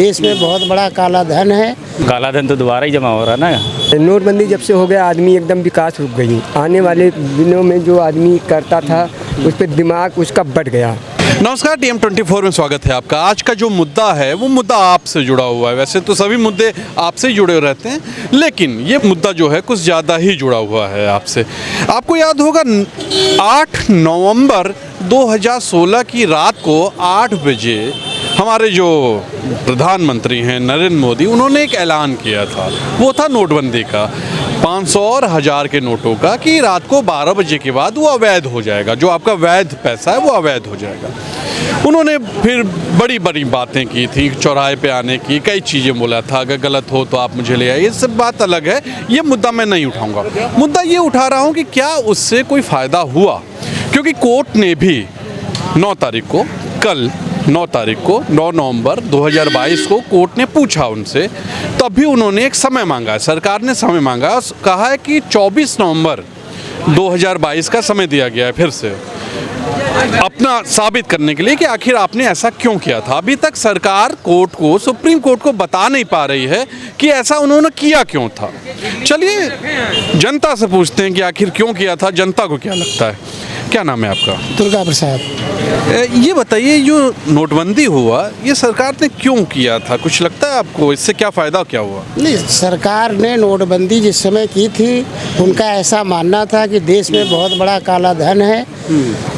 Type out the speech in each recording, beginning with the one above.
देश में बहुत बड़ा काला धन है। काला धन तो दोबारा ही जमा हो रहा है ना। नोटबंदी जब से हो गया आदमी एकदम विकास रुक गई। आने वाले दिनों में जो आदमी करता था उस पर दिमाग उसका बढ़ गया। नमस्कार, TM24 में स्वागत है आपका। आज का जो मुद्दा है वो मुद्दा आपसे जुड़ा हुआ है। वैसे तो सभी मुद्दे आपसे जुड़े रहते हैं, लेकिन ये मुद्दा जो है कुछ ज़्यादा ही जुड़ा हुआ है आपसे। आपको याद होगा 8 नवंबर 2016 की रात को 8 बजे हमारे जो प्रधानमंत्री हैं नरेंद्र मोदी, उन्होंने एक ऐलान किया था। वो था नोटबंदी का, 500 और 1000 के नोटों का, कि रात को 12 बजे के बाद वो अवैध हो जाएगा। जो आपका वैध पैसा है वो अवैध हो जाएगा। उन्होंने फिर बड़ी बड़ी बातें की थी, चौराहे पे आने की, कई चीज़ें बोला था। अगर गलत हो तो आप मुझे ले आइए। ये सब बात अलग है, ये मुद्दा मैं नहीं उठाऊंगा। मुद्दा ये उठा रहा हूँ कि क्या उससे कोई फ़ायदा हुआ, क्योंकि कोर्ट ने भी 9 तारीख को, कल 9 तारीख को, 9 नवंबर 2022 को कोर्ट ने पूछा उनसे, तब भी उन्होंने एक समय मांगा है। सरकार ने समय मांगा, कहा है कि 24 नवंबर 2022 का समय दिया गया है फिर से अपना साबित करने के लिए कि आखिर आपने ऐसा क्यों किया था। अभी तक सरकार कोर्ट को, सुप्रीम कोर्ट को बता नहीं पा रही है कि ऐसा उन्होंने किया क्यों था। चलिए जनता से पूछते हैं कि आखिर क्यों किया था, जनता को क्या लगता है। क्या नाम है आपका? दुर्गा प्रसाद। ये बताइए, जो नोटबंदी हुआ ये सरकार ने क्यों किया था? कुछ लगता है आपको इससे क्या फ़ायदा क्या हुआ? नहीं, सरकार ने नोटबंदी जिस समय की थी उनका ऐसा मानना था कि देश में बहुत बड़ा काला धन है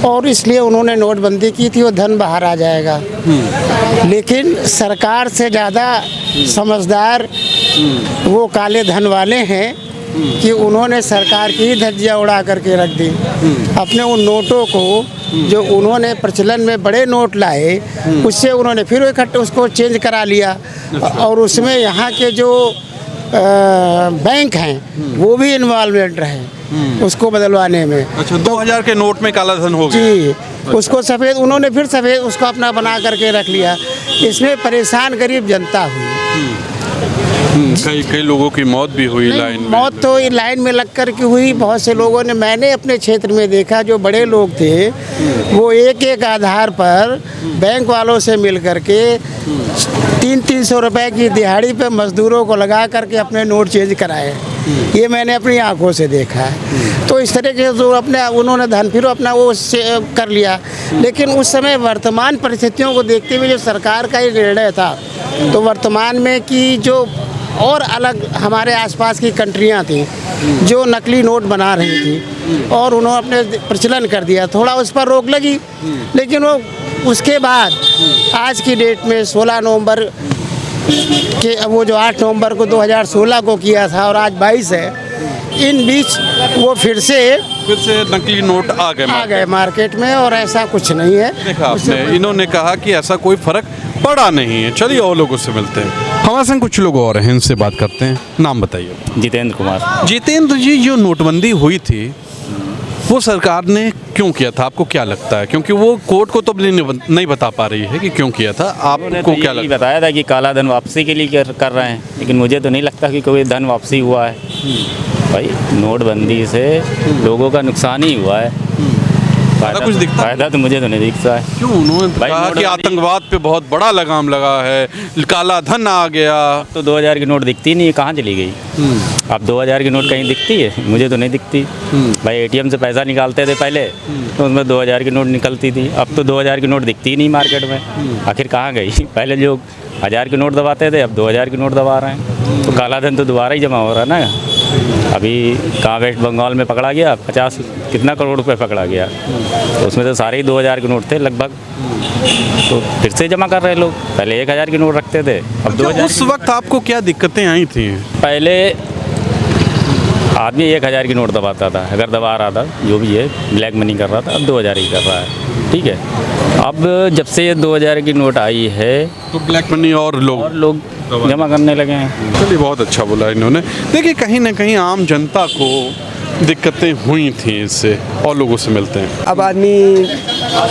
और इसलिए उन्होंने नोटबंदी की थी, वो धन बाहर आ जाएगा। लेकिन सरकार से ज़्यादा समझदार वो काले धन वाले हैं कि उन्होंने सरकार की ही धज्जियाँ उड़ा करके रख दी। अपने उन नोटों को जो उन्होंने प्रचलन में बड़े नोट लाए, उससे उन्होंने फिर इकट्ठे उसको चेंज करा लिया और उसमें यहाँ के जो बैंक हैं वो भी इन्वॉल्वमेंट रहे उसको बदलवाने में। अच्छा, 2000 के नोट में काला धन हो गया जी, उसको सफ़ेद, उन्होंने फिर सफ़ेद उसको अपना बना करके रख लिया। इसमें परेशान गरीब जनता हुई। कई लोगों की मौत भी हुई लाइन में। मौत तो लाइन में लग कर के हुई। बहुत से लोगों ने, मैंने अपने क्षेत्र में देखा, जो बड़े लोग थे वो एक आधार पर बैंक वालों से मिल करके 300-300 रुपए की दिहाड़ी पे मजदूरों को लगा करके अपने नोट चेंज कराए। ये मैंने अपनी आंखों से देखा है। तो इस तरह के जो अपने उन्होंने धन फिर अपना वो कर लिया। लेकिन उस समय वर्तमान परिस्थितियों को देखते हुए जो सरकार का ये निर्णय था, तो वर्तमान में कि जो और अलग हमारे आसपास की कंट्रियां थी जो नकली नोट बना रही थी और उन्होंने अपने प्रचलन कर दिया, थोड़ा उस पर रोक लगी। लेकिन वो उसके बाद आज की डेट में 16 नवंबर के, वो जो 8 नवंबर को 2016 को किया था और आज 22 है, इन बीच वो फिर से नकली नोट आ गए मार्केट में और ऐसा कुछ नहीं है। देखा आपने, इन्होंने कहा कि ऐसा कोई फर्क पड़ा नहीं है। चलिए और लोगों से मिलते हैं। हमारे संग कुछ लोग और हैं, इनसे बात करते हैं। नाम बताइए। जितेंद्र कुमार। जितेंद्र जी, जो नोटबंदी हुई थी वो सरकार ने क्यों किया था, आपको क्या लगता है? क्योंकि वो कोर्ट को तो नहीं बता पा रही है कि क्यों किया था। आपको क्या लगता है? बताया था कि काला धन वापसी के लिए कर रहे हैं, लेकिन मुझे तो नहीं लगता कि कोई धन वापसी हुआ है। भाई, नोटबंदी से लोगों का नुकसान ही हुआ है। कुछ दिखता है? फायदा तो मुझे तो नहीं दिखता है। क्यों? उन्होंने कहा कि आतंकवाद पे बहुत बड़ा लगाम लगा है, काला धन आ गया। तो 2000 की नोट दिखती नहीं है, कहाँ चली गई? अब 2000 की नोट कहीं दिखती है? मुझे तो नहीं दिखती। भाई, ATM से पैसा निकालते थे पहले तो उसमें 2000 की नोट निकलती थी। अब तो 2000 की नोट दिखती ही नहीं मार्केट में। आखिर कहाँ गई? पहले लोग 1000 की नोट दबाते थे, अब 2000 की नोट दबा रहे हैं। तो काला धन तो दोबारा ही जमा हो रहा है ना। अभी कहाँ वेस्ट बंगाल में पकड़ा गया, 50 कितना करोड़ रुपए पकड़ा गया, तो उसमें तो सारे ही 2000 के नोट थे लगभग। तो फिर से जमा कर रहे लोग। पहले 1000 की नोट रखते थे, अब 2000। उस वक्त आपको क्या दिक्कतें आई थी? पहले आदमी 1000 की नोट दबाता था, अगर दबा रहा था जो भी है, ब्लैक मनी कर रहा था। अब 2000 ही कर रहा है, ठीक है। अब जब से ये 2000 की नोट आई है तो ब्लैक मनी और लोग जमा करने लगे हैं। चलिए, बहुत अच्छा बोला इन्होंने। देखिए, कहीं ना कहीं आम जनता को दिक्कतें हुई थी इससे। और लोगों से मिलते हैं। अब आदमी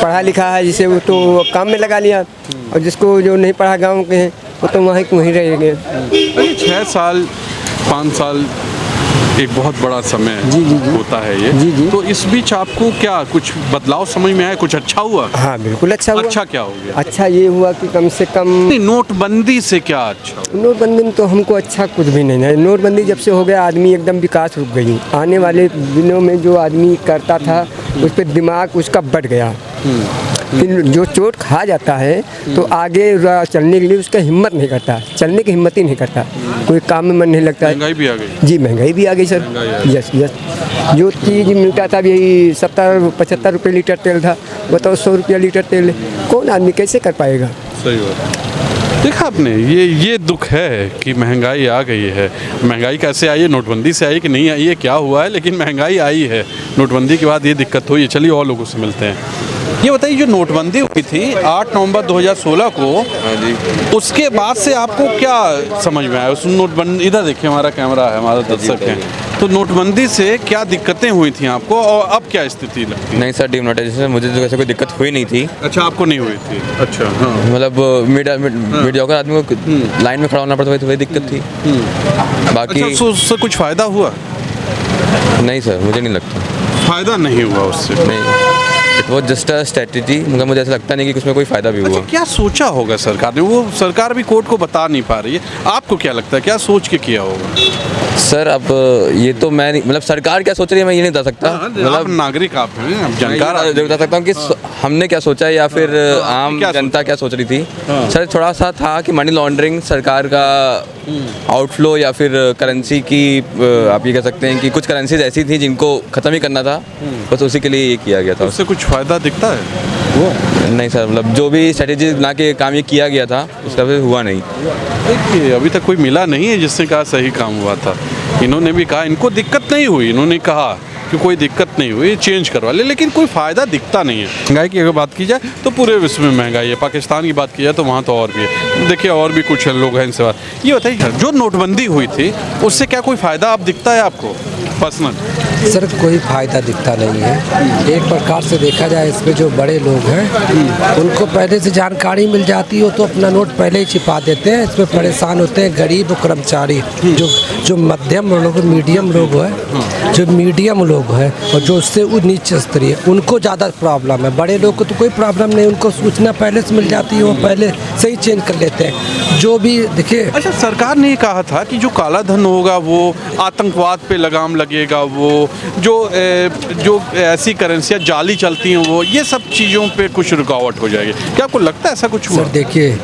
पढ़ा लिखा है जिसे वो तो काम में लगा लिया, और जिसको जो नहीं पढ़ा गाँव के हैं वो तो वहीं रह गए। 6 साल 5 साल एक बहुत बड़ा समय जी, जी, जी। होता है ये। जी, जी। तो इस बीच आपको क्या कुछ बदलाव समझ में आया, कुछ अच्छा हुआ? हाँ बिल्कुल अच्छा हुआ। अच्छा क्या हो गया? अच्छा ये हुआ कि कम से कम नहीं, नोटबंदी से क्या अच्छा हुआ? नोटबंदी में तो हमको अच्छा कुछ भी नहीं है। नोटबंदी जब से हो गया आदमी एकदम विकास रुक गई। आने वाले दिनों में जो आदमी करता था उस पर दिमाग उसका बढ़ गया। फिर जो चोट खा जाता है तो आगे चलने के लिए उसका हिम्मत नहीं करता, चलने की हिम्मत ही नहीं करता, कोई काम में मन नहीं लगता है। महंगाई भी आ गई। जी महंगाई भी आ गई सर। यस यस, जो चीज़ मिलता था यही 70-75 रुपये लीटर तेल था, बताओ 100 रुपया लीटर तेल है। कौन आदमी कैसे कर पाएगा? सही बात। देखा आपने, ये दुख है कि महंगाई आ गई है। महंगाई कैसे आई है? नोटबंदी से आई कि नहीं आई है, क्या हुआ है, लेकिन महंगाई आई है। नोटबंदी के बाद ये दिक्कत हुई है। चलिए और लोगों से मिलते हैं। ये बताइए, जो नोटबंदी हुई थी 8 नवंबर 2016 को, उसके बाद से आपको क्या समझ में आया? उस नोटबंदी, इधर देखिए हमारा कैमरा है, हमारा दर्शक है, तो नोटबंदी से क्या दिक्कतें हुई थी आपको और अब क्या स्थिति लगती है? नहीं सर, डिमोनेटाइजेशन से मुझे तो ऐसे कोई दिक्कत हुई नहीं थी। अच्छा, आपको नहीं हुई थी? अच्छा, हाँ। मतलब मीडियोकर आदमी को लाइन में खड़ा होना पड़ता था, वही दिक्कत थी। बाकी अच्छा, उससे कुछ फ़ायदा हुआ? नहीं सर, मुझे नहीं लगता। फ़ायदा नहीं हुआ उससे? नहीं, वो जस्ट अ स्ट्रेटजी, मगर मुझे ऐसा लगता नहीं कि उसमें कोई फ़ायदा भी हुआ। अच्छा, क्या सोचा होगा सरकार ने? वो सरकार भी कोर्ट को बता नहीं पा रही है। आपको क्या लगता है, क्या सोच के किया होगा? सर अब ये तो मैं नहीं, मतलब सरकार क्या सोच रही है मैं ये नहीं बता सकता। आप मतलब नागरिक आप हैं, आप जानकार मैं ये बता सकता हूँ कि हमने क्या सोचा है या फिर आम क्या जनता क्या सोच रही थी। हाँ। सर थोड़ा सा था कि मनी लॉन्ड्रिंग, सरकार का आउटफ्लो या फिर करेंसी की, आप ये कह सकते हैं कि कुछ करेंसीज ऐसी थी जिनको ख़त्म ही करना था, बस उसी के लिए ये किया गया था। उससे कुछ फ़ायदा दिखता है? नहीं सर, मतलब जो भी स्ट्रेटेजी बना के काम ये किया गया था उसका फिर हुआ नहीं। देखिए, अभी तक कोई मिला नहीं है जिसने कहा सही काम हुआ था। इन्होंने भी कहा इनको दिक्कत नहीं हुई, इन्होंने कहा कि कोई दिक्कत नहीं हुई, चेंज करवा ले, लेकिन कोई फ़ायदा दिखता नहीं है। महंगाई की अगर बात की जाए तो पूरे विश्व में महंगाई है। पाकिस्तान की बात की जाए तो वहाँ तो और भी है। देखिए और भी कुछ लोग हैं इनसे बात। ये बताइए, जो नोटबंदी हुई थी उससे क्या कोई फ़ायदा अब दिखता है आपको पर्सनल? सर कोई फ़ायदा दिखता नहीं है। एक प्रकार से देखा जाए इसमें जो बड़े लोग हैं उनको पहले से जानकारी मिल जाती हो तो अपना नोट पहले ही छिपा देते हैं। इसमें परेशान होते हैं गरीब और कर्मचारी, जो मध्यम लोग, मीडियम लोग है, जो मीडियम लोग है और जो उससे नीचे स्तरीय, उनको ज़्यादा प्रॉब्लम है। बड़े लोग को तो कोई प्रॉब्लम नहीं, उनको सूचना पहले से मिल जाती है, वो पहले से ही चेंज कर लेते हैं। जो भी देखिए, अच्छा, सरकार ने कहा था कि जो काला धन होगा वो आतंकवाद पे लगाम लगेगा, वो जो ऐसी करेंसियाँ जाली चलती हैं वो, ये सब चीज़ों पे कुछ रुकावट हो जाएगी। क्या आपको लगता है ऐसा कुछ हुआ? सर देखिए,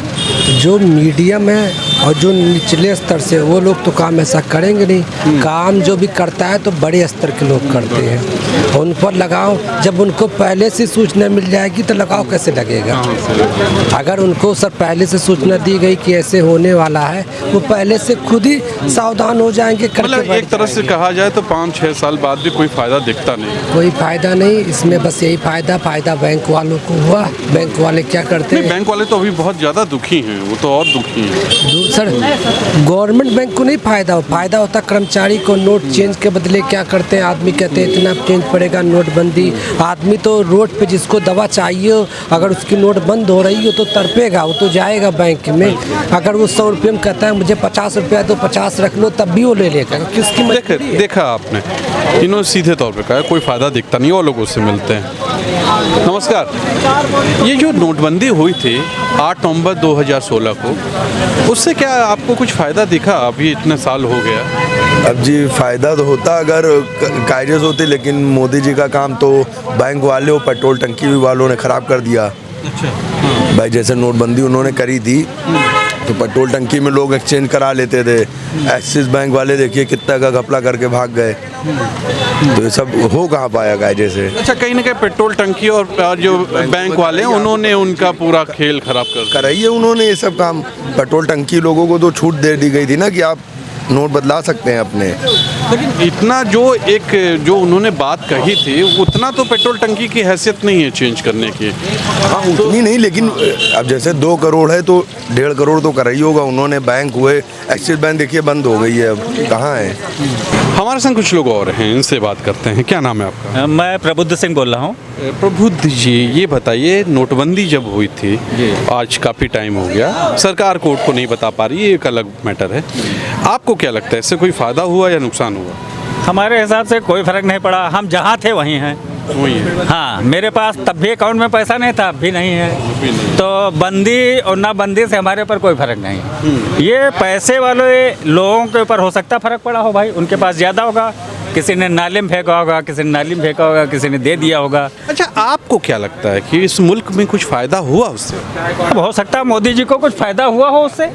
जो मीडियम है और जो निचले स्तर से वो लोग तो काम ऐसा करेंगे नहीं। काम जो भी करता है तो बड़े स्तर के लोग करते हैं, उन पर लगाओ। जब उनको पहले से सूचना मिल जाएगी तो लगाव कैसे लगेगा? अगर उनको सर पहले से सूचना दी गई कि ऐसे होने वाला है, वो पहले से खुद ही सावधान हो जाएंगे। मतलब एक तरह से कहा जाए तो 5-6 साल बाद भी कोई फ़ायदा दिखता नहीं। कोई फ़ायदा नहीं इसमें, बस यही फ़ायदा बैंक वालों को हुआ। बैंक वाले क्या करते हैं? बैंक वाले तो अभी बहुत ज़्यादा दुखी हैं, वो तो और दुखी हैं। सर गवर्नमेंट बैंक को नहीं फ़ायदा होता कर्मचारी को। नोट चेंज के बदले क्या करते हैं, आदमी कहते हैं इतना चेंज पड़ेगा, नोटबंदी। आदमी तो रोड पे जिसको दवा चाहिए, अगर उसकी नोट बंद हो रही हो तो तड़पेगा, वो तो जाएगा बैंक में। अगर वो 100 रुपये में कहता है मुझे 50 रुपया दो, 50 रख लो, तब भी वो ले लेगा। किसकी मजबूरी है? देखा आपने, इन्होंने सीधे तौर पे कहा कोई फ़ायदा दिखता नहीं, और लोगों से मिलते हैं। नमस्कार, ये जो नोटबंदी हुई थी 8 नवंबर 2016 को, उससे क्या आपको कुछ फ़ायदा दिखा? अभी इतने साल हो गया। अब जी फ़ायदा तो होता अगर कायदे से होते, लेकिन मोदी जी का काम तो बैंक वाले और पेट्रोल टंकी वालों ने ख़राब कर दिया। अच्छा, भाई जैसे नोटबंदी उन्होंने करी थी तो पेट्रोल टंकी में लोग एक्सचेंज करा लेते थे। एक्सिस बैंक वाले देखिए कितना का घपला करके भाग गए। तो ये सब हो कहाँ पाया कायदे से? अच्छा, कहीं ना कहीं पेट्रोल टंकी और जो बैंक वाले हैं उन्होंने उनका पूरा खेल खराब कर कराई है उन्होंने ये सब काम। पेट्रोल टंकी लोगों को तो छूट दे दी गई थी ना कि आप नोट बदला सकते हैं अपने। लेकिन इतना जो उन्होंने बात कही थी उतना तो पेट्रोल टंकी की हैसियत नहीं है चेंज करने की। हाँ उतनी नहीं, लेकिन अब जैसे 2 करोड़ है तो 1.5 करोड़ तो करा ही होगा उन्होंने। बैंक हुए, एक्सिस बैंक देखिए बंद हो गई है, अब कहाँ है? हमारे संग कुछ लोग और हैं, इनसे बात करते हैं। क्या नाम है आपका? मैं प्रबुद्ध सिंह बोल रहा हूँ। प्रबुद्ध जी, ये बताइए, नोटबंदी जब हुई थी, आज काफ़ी टाइम हो गया, सरकार कोर्ट को नहीं बता पा रही, ये एक अलग मैटर है। आपको क्या लगता है, इससे कोई फ़ायदा हुआ या नुकसान हुआ? हमारे हिसाब से कोई फ़र्क नहीं पड़ा, हम जहाँ थे वहीं हैं। वही है। हाँ, मेरे पास तब भी अकाउंट में पैसा नहीं था, अब भी नहीं है। तो बंदी और ना बंदी से हमारे ऊपर कोई फ़र्क नहीं। ये पैसे वाले लोगों के ऊपर हो सकता फ़र्क पड़ा हो भाई, उनके पास ज़्यादा होगा, किसी ने नाली में फेंका होगा, किसी ने नाली में फेंका होगा, किसी ने दे दिया होगा। अच्छा, आपको क्या लगता है कि इस मुल्क में कुछ फ़ायदा हुआ उससे? अब हो सकता है मोदी जी को कुछ फ़ायदा हुआ हो उससे।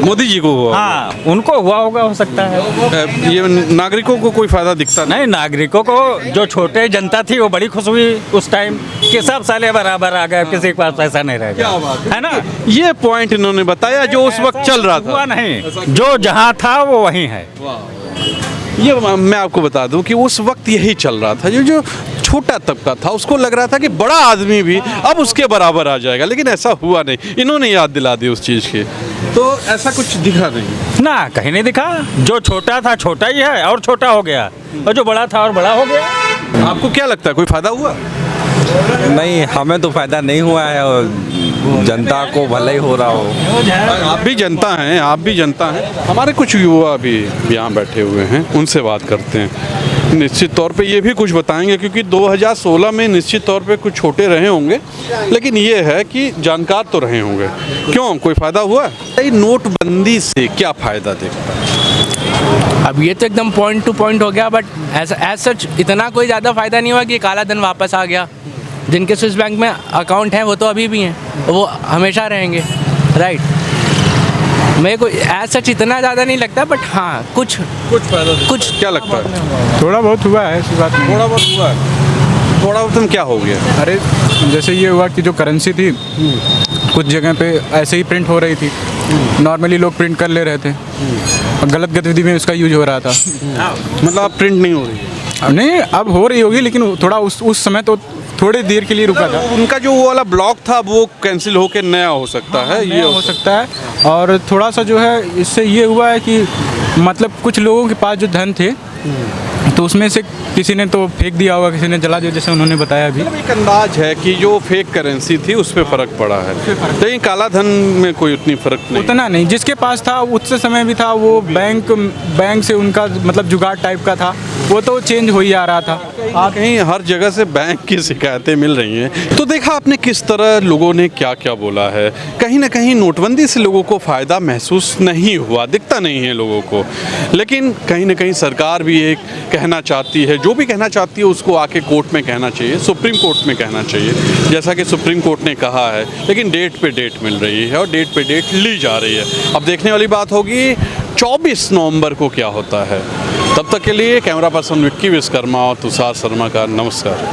मोदी जी को हुआ? हाँ, उनको हुआ होगा, हो सकता है। ये नागरिकों को कोई फ़ायदा दिखता नहीं? नहीं, नागरिकों को, जो छोटे जनता थी वो बड़ी खुश हुई उस टाइम कि सब साले बराबर आ गए, किसी के पास पैसा नहीं रह गया, है ना। ये पॉइंट इन्होंने बताया जो उस वक्त चल रहा हुआ था। नहीं, जो जहाँ था वो वहीं है। ये मैं आपको बता दूं कि उस वक्त यही चल रहा था, जो छोटा तबका था उसको लग रहा था कि बड़ा आदमी भी अब उसके बराबर आ जाएगा, लेकिन ऐसा हुआ नहीं। इन्होंने याद दिला दी उस चीज़ की, तो ऐसा कुछ दिखा नहीं ना, कहीं नहीं दिखा। जो छोटा था छोटा ही है और छोटा हो गया, और जो बड़ा था और बड़ा हो गया। आपको क्या लगता है, कोई फ़ायदा हुआ? नहीं, हमें तो फ़ायदा नहीं हुआ है और जनता को भले ही हो रहा हो। आप भी जनता हैं, आप भी जनता हैं। हमारे कुछ युवा भी यहाँ बैठे हुए हैं, उनसे बात करते हैं। निश्चित तौर पे ये भी कुछ बताएंगे, क्योंकि 2016 में निश्चित तौर पे कुछ छोटे रहे होंगे, लेकिन ये है कि जानकार तो रहे होंगे। क्यों, कोई फ़ायदा हुआ? नोटबंदी से क्या फ़ायदा देखता है? अब ये तो एकदम पॉइंट टू पॉइंट हो गया, बट ऐसा एज सच इतना कोई ज़्यादा फ़ायदा नहीं हुआ कि काला धन वापस आ गया। जिनके स्विस बैंक में अकाउंट हैं वो तो अभी भी हैं, वो हमेशा रहेंगे, राइट। मेरे को एज सच इतना ज़्यादा नहीं लगता, बट हाँ कुछ फ़ायदा कुछ क्या लगता है? थोड़ा बहुत हुआ है, ऐसी बात नहीं। थोड़ा बहुत हुआ है। थोड़ा बहुत क्या हो गया? अरे जैसे ये हुआ कि जो करेंसी थी कुछ जगह पे ऐसे ही प्रिंट हो रही थी, नॉर्मली लोग प्रिंट कर ले रहे थे और गलत गतिविधि में उसका यूज हो रहा था। मतलब अब प्रिंट नहीं हो रही? नहीं, अब हो रही होगी, लेकिन थोड़ा उस समय तो थोड़ी देर के लिए रुका था। उनका जो वो वाला ब्लॉक था वो कैंसिल होकर नया हो सकता है, ये हो सकता है। और थोड़ा सा जो है इससे ये हुआ है कि मतलब कुछ लोगों के पास जो धन थे तो उसमें से किसी ने तो फेंक दिया होगा, किसी ने जला दिया, जैसे उन्होंने बताया अभी। एक अंदाज है कि जो फेक करेंसी थी उस पर फ़र्क पड़ा है, लेकिन काला धन में कोई उतनी फ़र्क नहीं। उतना नहीं, जिसके पास था उस समय भी था, वो बैंक से उनका मतलब जुगाड़ टाइप का था, वो तो चेंज हो ही आ रहा था। कहीं हर जगह से बैंक की शिकायतें मिल रही हैं। तो देखा आपने किस तरह लोगों ने क्या क्या बोला है। कहीं ना कहीं नोटबंदी से लोगों को फ़ायदा महसूस नहीं हुआ, दिखता नहीं है लोगों को, लेकिन कहीं ना कहीं सरकार भी एक कहना चाहती है, जो भी कहना चाहती है उसको आके कोर्ट में कहना चाहिए, सुप्रीम कोर्ट में कहना चाहिए, जैसा कि सुप्रीम कोर्ट ने कहा है। लेकिन डेट पे डेट मिल रही है और डेट पे डेट ली जा रही है। अब देखने वाली बात होगी 24 नवंबर को क्या होता है। तब तक के लिए कैमरा पर्सन विक्की विश्वकर्मा और तुषार शर्मा का नमस्कार।